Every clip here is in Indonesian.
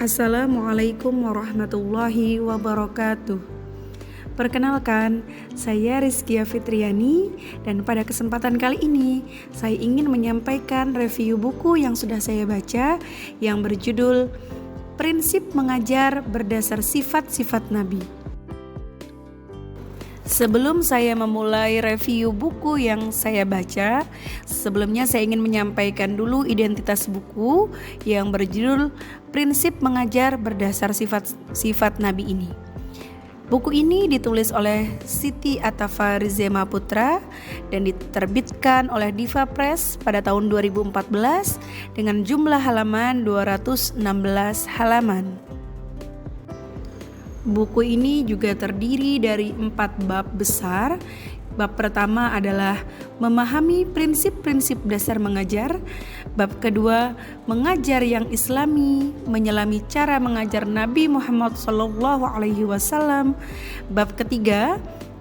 Assalamualaikum warahmatullahi wabarakatuh. Perkenalkan, saya Rizkia Fitriani dan pada kesempatan kali ini saya ingin menyampaikan review buku yang sudah saya baca yang berjudul Prinsip Mengajar Berdasar Sifat-Sifat Nabi. Sebelum saya memulai review buku yang saya baca, sebelumnya saya ingin menyampaikan dulu identitas buku yang berjudul Prinsip Mengajar Berdasar Sifat-Sifat Nabi ini. Buku ini ditulis oleh Siti Atafa Rizema Putra dan diterbitkan oleh Diva Press pada tahun 2014 dengan jumlah halaman 216 halaman. Buku ini juga terdiri dari 4 bab besar. Bab pertama adalah memahami prinsip-prinsip dasar mengajar. Bab kedua, mengajar yang islami, menyelami cara mengajar Nabi Muhammad SAW. Bab ketiga,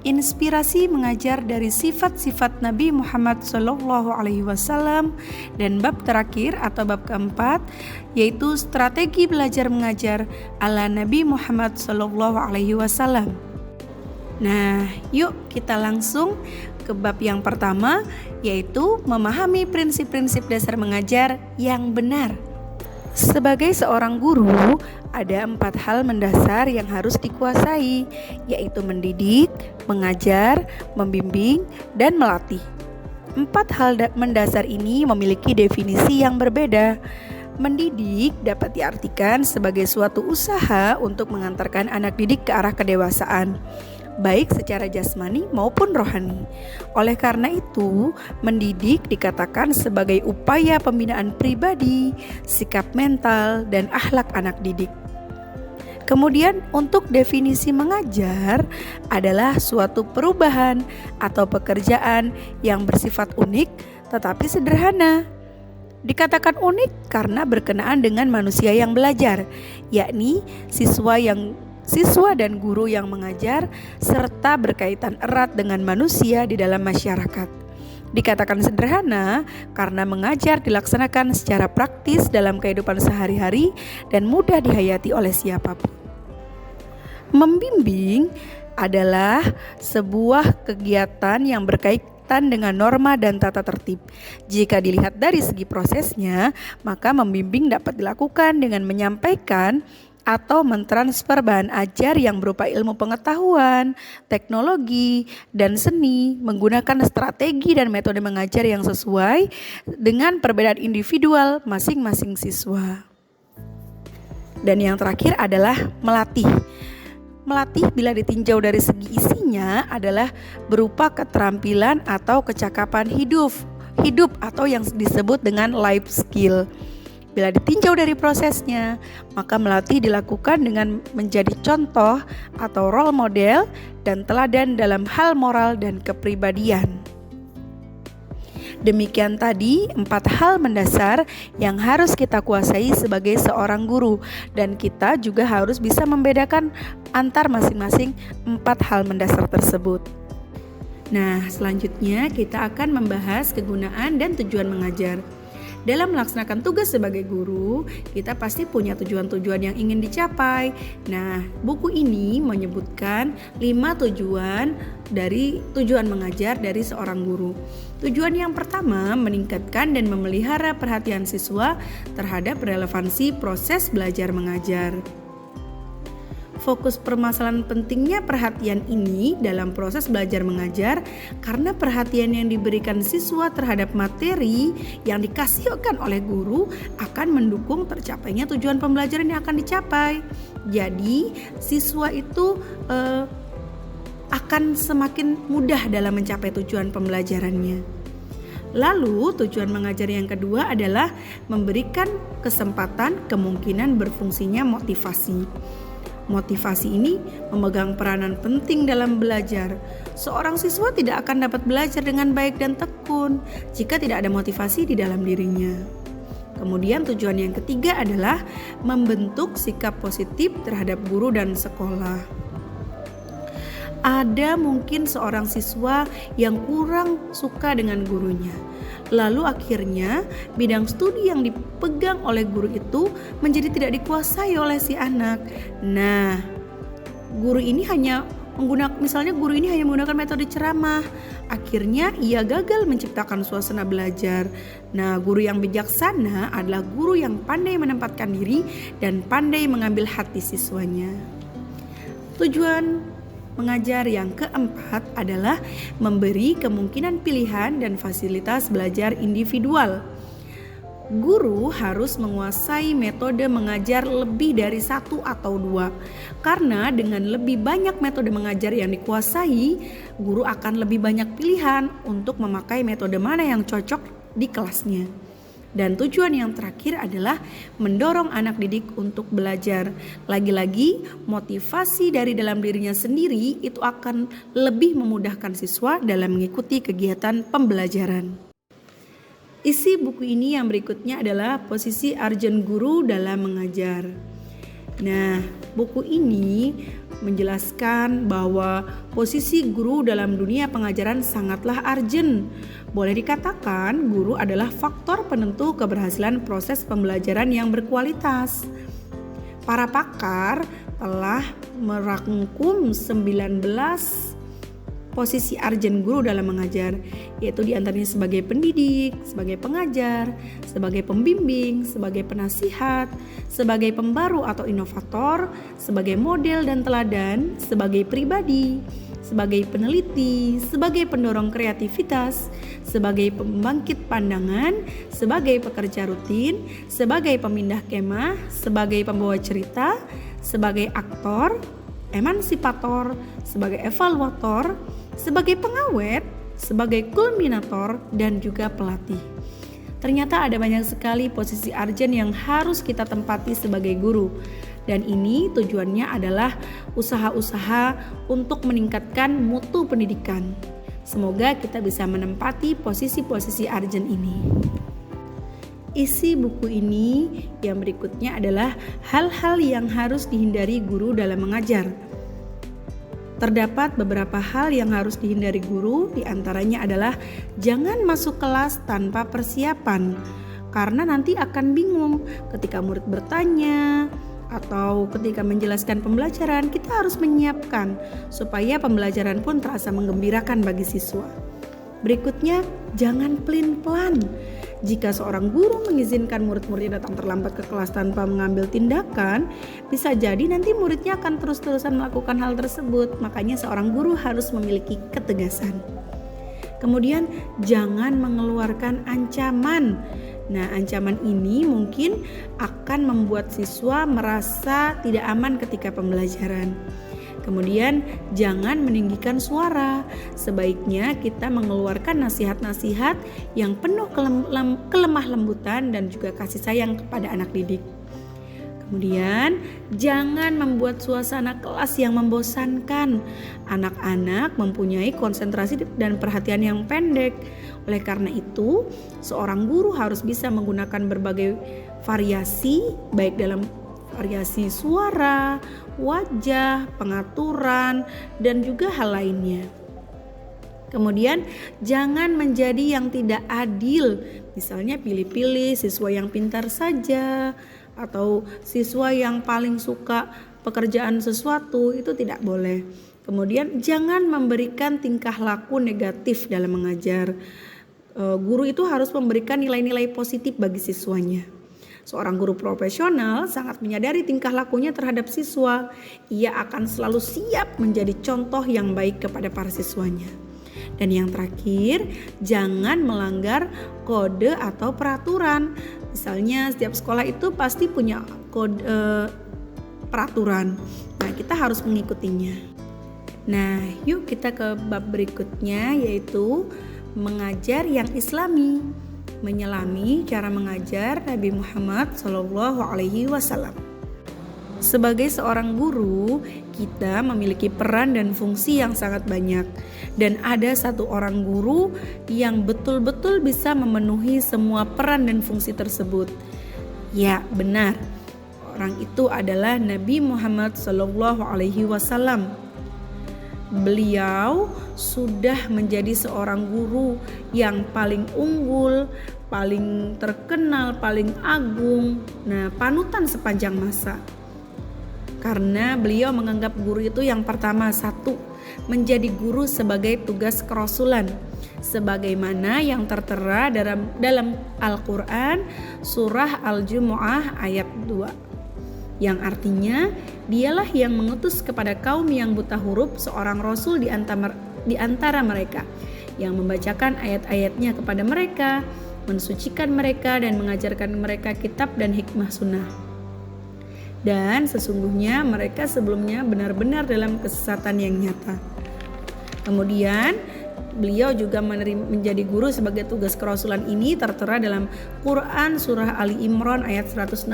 inspirasi mengajar dari sifat-sifat Nabi Muhammad SAW. Dan bab terakhir atau bab keempat yaitu strategi belajar mengajar ala Nabi Muhammad SAW. Nah, yuk kita langsung ke bab yang pertama, yaitu memahami prinsip-prinsip dasar mengajar yang benar. Sebagai seorang guru, ada 4 hal mendasar yang harus dikuasai, yaitu mendidik, mengajar, membimbing, dan melatih. 4 hal mendasar ini memiliki definisi yang berbeda. Mendidik dapat diartikan sebagai suatu usaha untuk mengantarkan anak didik ke arah kedewasaan, baik secara jasmani maupun rohani. Oleh karena itu, mendidik dikatakan sebagai upaya pembinaan pribadi, sikap mental, dan akhlak anak didik. Kemudian untuk definisi mengajar adalah suatu perubahan atau pekerjaan yang bersifat unik tetapi sederhana. Dikatakan unik karena berkenaan dengan manusia yang belajar, yakni siswa dan guru yang mengajar serta berkaitan erat dengan manusia di dalam masyarakat. Dikatakan sederhana karena mengajar dilaksanakan secara praktis dalam kehidupan sehari-hari dan mudah dihayati oleh siapapun. Membimbing adalah sebuah kegiatan yang berkaitan dengan norma dan tata tertib. Jika dilihat dari segi prosesnya, maka membimbing dapat dilakukan dengan menyampaikan atau mentransfer bahan ajar yang berupa ilmu pengetahuan, teknologi, dan seni menggunakan strategi dan metode mengajar yang sesuai dengan perbedaan individual masing-masing siswa. Dan yang terakhir adalah melatih. Melatih bila ditinjau dari segi isinya adalah berupa keterampilan atau kecakapan hidup atau yang disebut dengan life skill. Bila ditinjau dari prosesnya, maka melatih dilakukan dengan menjadi contoh atau role model dan teladan dalam hal moral dan kepribadian. Demikian tadi 4 hal mendasar yang harus kita kuasai sebagai seorang guru, dan kita juga harus bisa membedakan antar masing-masing 4 hal mendasar tersebut. Nah, selanjutnya kita akan membahas kegunaan dan tujuan mengajar. Dalam melaksanakan tugas sebagai guru, kita pasti punya tujuan-tujuan yang ingin dicapai. Nah, buku ini menyebutkan 5 tujuan mengajar dari seorang guru. Tujuan yang pertama, meningkatkan dan memelihara perhatian siswa terhadap relevansi proses belajar mengajar. Fokus permasalahan pentingnya perhatian ini dalam proses belajar mengajar karena perhatian yang diberikan siswa terhadap materi yang dikasihkan oleh guru akan mendukung tercapainya tujuan pembelajaran yang akan dicapai. Jadi siswa itu akan semakin mudah dalam mencapai tujuan pembelajarannya. Lalu tujuan mengajar yang kedua adalah memberikan kesempatan kemungkinan berfungsinya motivasi. Motivasi ini memegang peranan penting dalam belajar. Seorang siswa tidak akan dapat belajar dengan baik dan tekun jika tidak ada motivasi di dalam dirinya. Kemudian tujuan yang ketiga adalah membentuk sikap positif terhadap guru dan sekolah. Ada mungkin seorang siswa yang kurang suka dengan gurunya. Lalu akhirnya bidang studi yang dipegang oleh guru itu menjadi tidak dikuasai oleh si anak. Nah, guru ini hanya menggunakan metode ceramah. Akhirnya ia gagal menciptakan suasana belajar. Nah, guru yang bijaksana adalah guru yang pandai menempatkan diri dan pandai mengambil hati siswanya. Tujuan mengajar yang keempat adalah memberi kemungkinan pilihan dan fasilitas belajar individual. Guru harus menguasai metode mengajar lebih dari 1 atau 2. Karena dengan lebih banyak metode mengajar yang dikuasai, guru akan lebih banyak pilihan untuk memakai metode mana yang cocok di kelasnya. Dan tujuan yang terakhir adalah mendorong anak didik untuk belajar. Lagi-lagi, motivasi dari dalam dirinya sendiri itu akan lebih memudahkan siswa dalam mengikuti kegiatan pembelajaran. Isi buku ini yang berikutnya adalah posisi urgent guru dalam mengajar. Nah, buku ini menjelaskan bahwa posisi guru dalam dunia pengajaran sangatlah urgent. Boleh dikatakan guru adalah faktor penentu keberhasilan proses pembelajaran yang berkualitas. Para pakar telah merangkum 19 posisi urgent guru dalam mengajar, yaitu diantaranya sebagai pendidik, sebagai pengajar, sebagai pembimbing, sebagai penasihat, sebagai pembaru atau inovator, sebagai model dan teladan, sebagai pribadi, sebagai peneliti, sebagai pendorong kreativitas, sebagai pembangkit pandangan, sebagai pekerja rutin, sebagai pemindah kemah, sebagai pembawa cerita, sebagai aktor, emansipator, sebagai evaluator, sebagai pengawet, sebagai kulminator, dan juga pelatih. Ternyata ada banyak sekali posisi urgent yang harus kita tempati sebagai guru. Dan ini tujuannya adalah usaha-usaha untuk meningkatkan mutu pendidikan. Semoga kita bisa menempati posisi-posisi urgent ini. Isi buku ini yang berikutnya adalah hal-hal yang harus dihindari guru dalam mengajar. Terdapat beberapa hal yang harus dihindari guru, diantaranya adalah jangan masuk kelas tanpa persiapan, karena nanti akan bingung ketika murid bertanya atau ketika menjelaskan pembelajaran. Kita harus menyiapkan supaya pembelajaran pun terasa menggembirakan bagi siswa. Berikutnya, jangan pelin-pelan. Jika seorang guru mengizinkan murid-muridnya datang terlambat ke kelas tanpa mengambil tindakan, bisa jadi nanti muridnya akan terus-terusan melakukan hal tersebut. Makanya seorang guru harus memiliki ketegasan. Kemudian jangan mengeluarkan ancaman. Nah, ancaman ini mungkin akan membuat siswa merasa tidak aman ketika pembelajaran. Kemudian jangan meninggikan suara. Sebaiknya kita mengeluarkan nasihat-nasihat yang penuh kelemah lembutan dan juga kasih sayang kepada anak didik. Kemudian jangan membuat suasana kelas yang membosankan. Anak-anak mempunyai konsentrasi dan perhatian yang pendek. Oleh karena itu, seorang guru harus bisa menggunakan berbagai variasi, baik dalam variasi suara, wajah, pengaturan, dan juga hal lainnya. Kemudian jangan menjadi yang tidak adil. Misalnya pilih-pilih siswa yang pintar saja, atau siswa yang paling suka pekerjaan sesuatu, itu tidak boleh. Kemudian jangan memberikan tingkah laku negatif dalam mengajar. Guru itu harus memberikan nilai-nilai positif bagi siswanya. Seorang guru profesional sangat menyadari tingkah lakunya terhadap siswa. Ia akan selalu siap menjadi contoh yang baik kepada para siswanya. Dan yang terakhir, jangan melanggar kode atau peraturan. Misalnya setiap sekolah itu pasti punya kode peraturan. Nah, kita harus mengikutinya. Nah, yuk kita ke bab berikutnya, yaitu mengajar yang Islami. Menyelami cara mengajar Nabi Muhammad SAW. Sebagai seorang guru, kita memiliki peran dan fungsi yang sangat banyak. Dan ada satu orang guru yang betul-betul bisa memenuhi semua peran dan fungsi tersebut. Ya, benar. Orang itu adalah Nabi Muhammad SAW. Beliau sudah menjadi seorang guru yang paling unggul, paling terkenal, paling agung, panutan sepanjang masa. Karena beliau menganggap guru itu yang pertama, satu, menjadi guru sebagai tugas kerasulan, sebagaimana yang tertera dalam Al-Quran surah Al-Jumu'ah ayat 2. Yang artinya dialah yang mengutus kepada kaum yang buta huruf seorang rasul di antara mereka, yang membacakan ayat-ayatnya kepada mereka, mensucikan mereka dan mengajarkan mereka kitab dan hikmah sunnah. Dan sesungguhnya mereka sebelumnya benar-benar dalam kesesatan yang nyata. Kemudian beliau juga menjadi guru sebagai tugas kerasulan ini tertera dalam Quran surah Ali Imran ayat 164,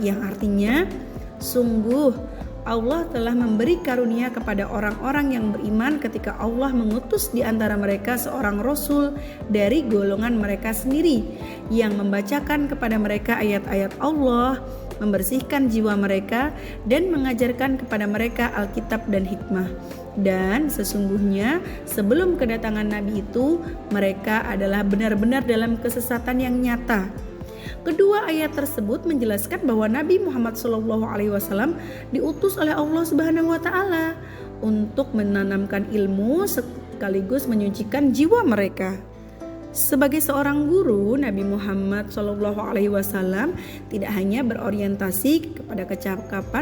yang artinya sungguh Allah telah memberi karunia kepada orang-orang yang beriman ketika Allah mengutus di antara mereka seorang rasul dari golongan mereka sendiri yang membacakan kepada mereka ayat-ayat Allah, membersihkan jiwa mereka dan mengajarkan kepada mereka Alkitab dan hikmah. Dan sesungguhnya sebelum kedatangan Nabi itu mereka adalah benar-benar dalam kesesatan yang nyata. Kedua ayat tersebut menjelaskan bahwa Nabi Muhammad SAW diutus oleh Allah Subhanahu wa Ta'ala untuk menanamkan ilmu sekaligus menyucikan jiwa mereka. Sebagai seorang guru, Nabi Muhammad SAW tidak hanya berorientasi kepada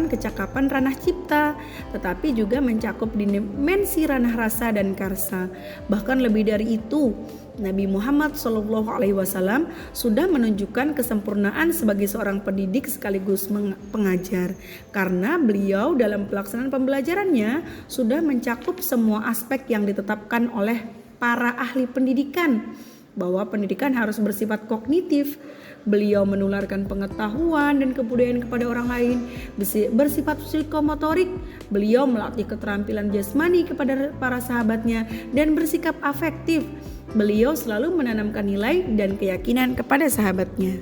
kecakapan ranah cipta, tetapi juga mencakup dimensi ranah rasa dan karsa. Bahkan lebih dari itu, Nabi Muhammad SAW sudah menunjukkan kesempurnaan sebagai seorang pendidik sekaligus pengajar, karena beliau dalam pelaksanaan pembelajarannya sudah mencakup semua aspek yang ditetapkan oleh para ahli pendidikan, bahwa pendidikan harus bersifat kognitif. Beliau menularkan pengetahuan dan kebudayaan kepada orang lain, bersifat psikomotorik. Beliau melatih keterampilan jasmani kepada para sahabatnya dan bersikap afektif. Beliau selalu menanamkan nilai dan keyakinan kepada sahabatnya.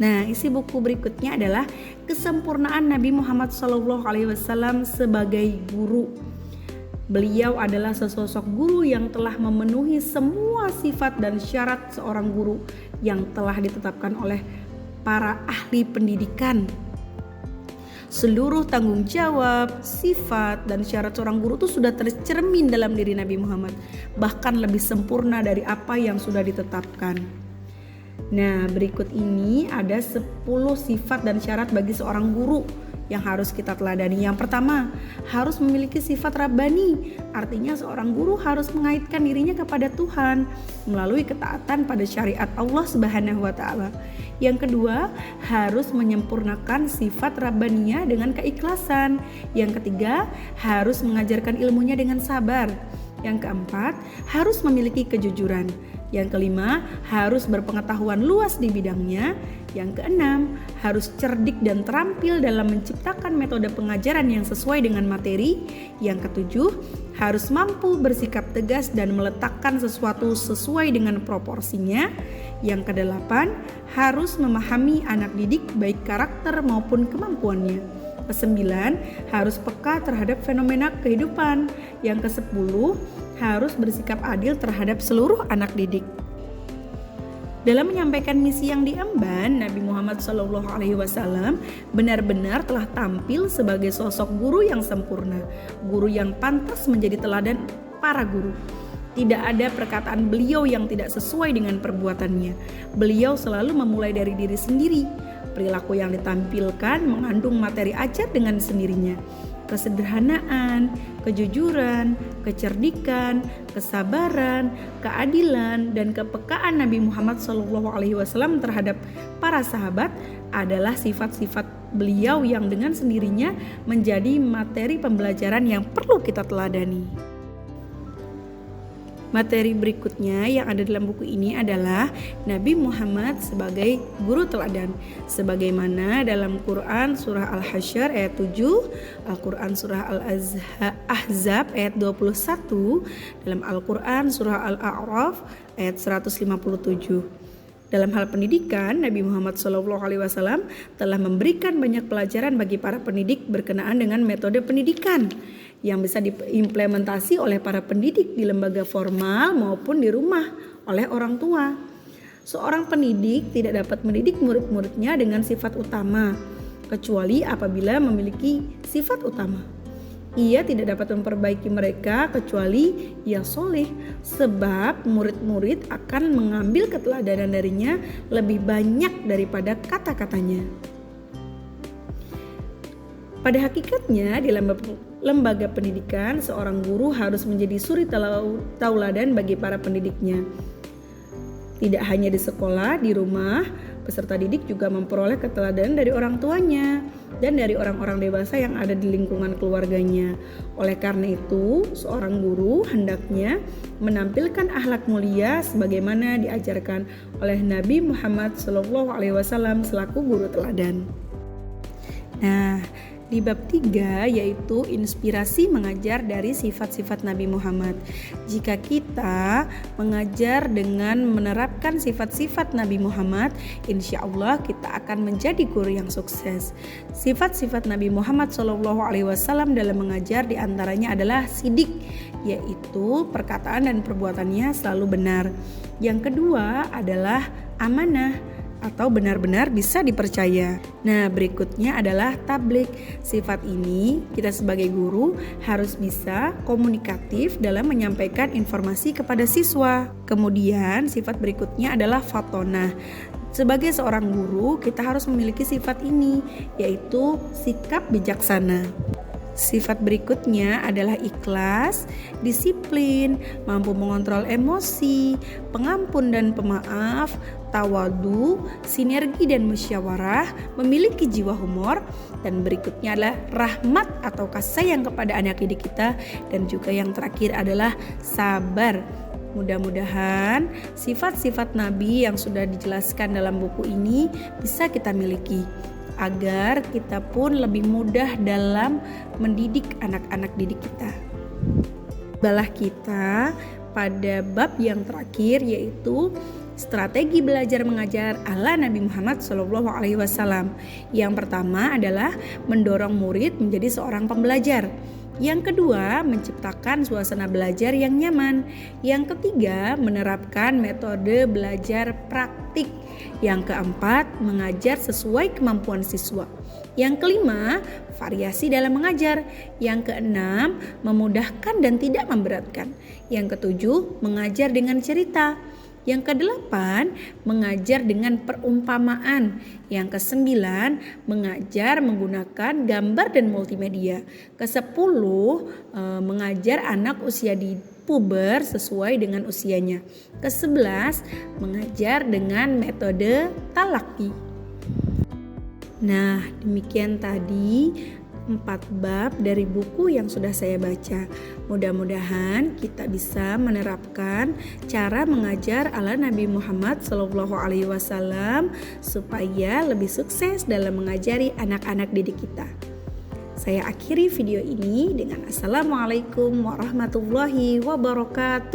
Nah, isi buku berikutnya adalah kesempurnaan Nabi Muhammad SAW sebagai guru. Beliau adalah sesosok guru yang telah memenuhi semua sifat dan syarat seorang guru yang telah ditetapkan oleh para ahli pendidikan. Seluruh tanggung jawab, sifat, dan syarat seorang guru itu sudah tercermin dalam diri Nabi Muhammad, bahkan lebih sempurna dari apa yang sudah ditetapkan. Nah, berikut ini ada 10 sifat dan syarat bagi seorang guru yang harus kita teladani. Yang pertama, harus memiliki sifat rabbani. Artinya seorang guru harus mengaitkan dirinya kepada Tuhan melalui ketaatan pada syariat Allah Subhanahu wa Ta'ala. Yang kedua, harus menyempurnakan sifat rabbaniyah dengan keikhlasan. Yang ketiga, harus mengajarkan ilmunya dengan sabar. Yang keempat, harus memiliki kejujuran. Yang kelima, harus berpengetahuan luas di bidangnya. Yang keenam, harus cerdik dan terampil dalam menciptakan metode pengajaran yang sesuai dengan materi. Yang ketujuh, harus mampu bersikap tegas dan meletakkan sesuatu sesuai dengan proporsinya. Yang kedelapan, harus memahami anak didik baik karakter maupun kemampuannya. Kesembilan, harus peka terhadap fenomena kehidupan. Yang kesepuluh, harus bersikap adil terhadap seluruh anak didik. Dalam menyampaikan misi yang diemban, Nabi Muhammad SAW benar-benar telah tampil sebagai sosok guru yang sempurna, guru yang pantas menjadi teladan para guru. Tidak ada perkataan beliau yang tidak sesuai dengan perbuatannya. Beliau selalu memulai dari diri sendiri. Perilaku yang ditampilkan mengandung materi ajar dengan sendirinya. Kesederhanaan, kejujuran, kecerdikan, kesabaran, keadilan, dan kepekaan Nabi Muhammad SAW terhadap para sahabat adalah sifat-sifat beliau yang dengan sendirinya menjadi materi pembelajaran yang perlu kita teladani. Materi berikutnya yang ada dalam buku ini adalah Nabi Muhammad sebagai guru teladan. Sebagaimana dalam Quran surah Al-Hasyr ayat 7, Al-Quran surah Al-Ahzab ayat 21, dalam Al-Quran surah Al-A'raf ayat 157. Dalam hal pendidikan, Nabi Muhammad SAW telah memberikan banyak pelajaran bagi para pendidik berkenaan dengan metode pendidikan. yang bisa diimplementasi oleh para pendidik di lembaga formal maupun di rumah oleh orang tua. Seorang pendidik tidak dapat mendidik murid-muridnya dengan sifat utama, kecuali apabila memiliki sifat utama. Ia tidak dapat memperbaiki mereka kecuali ia soleh, sebab murid-murid akan mengambil keteladanan darinya lebih banyak daripada kata-katanya. Pada hakikatnya di lembaga pendidikan, seorang guru harus menjadi suri tauladan bagi para pendidiknya. Tidak hanya di sekolah, di rumah, peserta didik juga memperoleh keteladanan dari orang tuanya dan dari orang-orang dewasa yang ada di lingkungan keluarganya. Oleh karena itu, seorang guru hendaknya menampilkan akhlak mulia sebagaimana diajarkan oleh Nabi Muhammad SAW selaku guru teladan. Nah, di bab 3 yaitu inspirasi mengajar dari sifat-sifat Nabi Muhammad. Jika kita mengajar dengan menerapkan sifat-sifat Nabi Muhammad, insya Allah kita akan menjadi guru yang sukses. Sifat-sifat Nabi Muhammad SAW dalam mengajar diantaranya adalah sidik, yaitu perkataan dan perbuatannya selalu benar. Yang kedua adalah amanah, atau benar-benar bisa dipercaya. Nah, berikutnya adalah tabligh. Sifat ini kita sebagai guru harus bisa komunikatif dalam menyampaikan informasi kepada siswa. Kemudian sifat berikutnya adalah fatonah. Sebagai seorang guru kita harus memiliki sifat ini, yaitu sikap bijaksana. Sifat berikutnya adalah ikhlas, disiplin, mampu mengontrol emosi, pengampun dan pemaaf, tawadu, sinergi dan musyawarah, memiliki jiwa humor, dan berikutnya adalah rahmat atau kasih sayang kepada anak didik kita, dan juga yang terakhir adalah sabar. Mudah-mudahan sifat-sifat Nabi yang sudah dijelaskan dalam buku ini bisa kita miliki, agar kita pun lebih mudah dalam mendidik anak-anak didik kita. Balah kita pada bab yang terakhir, yaitu strategi belajar mengajar ala Nabi Muhammad SAW. Yang pertama adalah mendorong murid menjadi seorang pembelajar. Yang kedua, menciptakan suasana belajar yang nyaman. Yang ketiga, menerapkan metode belajar praktik. Yang keempat, mengajar sesuai kemampuan siswa. Yang kelima, variasi dalam mengajar. Yang keenam, memudahkan dan tidak memberatkan. Yang ketujuh, mengajar dengan cerita. Yang kedelapan, mengajar dengan perumpamaan. Yang kesembilan, mengajar menggunakan gambar dan multimedia. Kesepuluh, mengajar anak usia di puber sesuai dengan usianya. Kesebelas, mengajar dengan metode talaki. Nah, demikian tadi 4 bab dari buku yang sudah saya baca. Mudah-mudahan kita bisa menerapkan cara mengajar ala Nabi Muhammad SAW supaya lebih sukses dalam mengajari anak-anak didik kita. Saya akhiri video ini dengan Assalamualaikum warahmatullahi wabarakatuh.